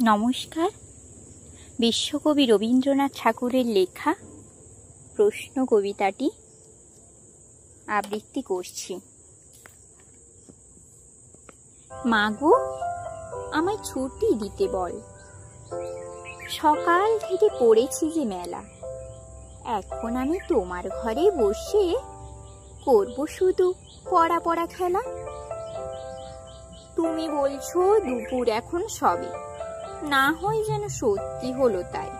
নমস্কার। বিশ্বকবি রবীন্দ্রনাথ ঠাকুরের লেখা প্রশ্ন কবিতাটি আবৃত্তি করছি। মাগো, আমায় ছুটি দিতে বল, সকাল থেকে পড়েছি যে মেলা। এখন আমি তোমার ঘরে বসে করব শুধু পড়া পড়া খেলা। তুমি বলছো দুপুর এখন সবে, না হয় যেন সত্যি হলো তাই।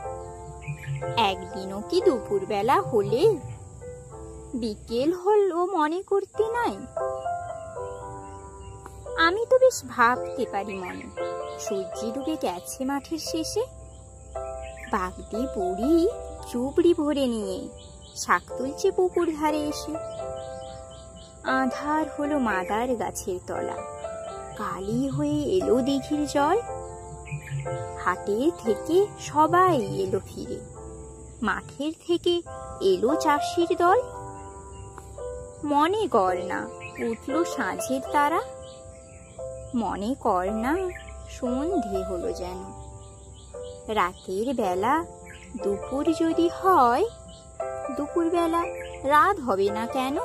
একদিনও কি দুপুর বেলা হলে বিকেল হলো মনে করতে নাই? আমি তো বেশ ভাবতে পারি মনে, সূর্য ডুবে গেছে মাঠের শেষে। বাগদি বুড়ি চুবড়ি ভরে নিয়ে শাক তুলছে পুকুর ধারে এসে। আঁধার হলো মাদার গাছের তলা, কালি হয়ে এলো দিঘির জল। হাটের থেকে সবাই এলো ফিরে, মাঠের থেকে এলো চাষির দল। মনে কর না উঠলো সাঁঝের তারা, মনে কর না সন্ধে হলো যেন। রাতের বেলা দুপুর যদি হয়, দুপুর বেলা রাত হবে না কেন?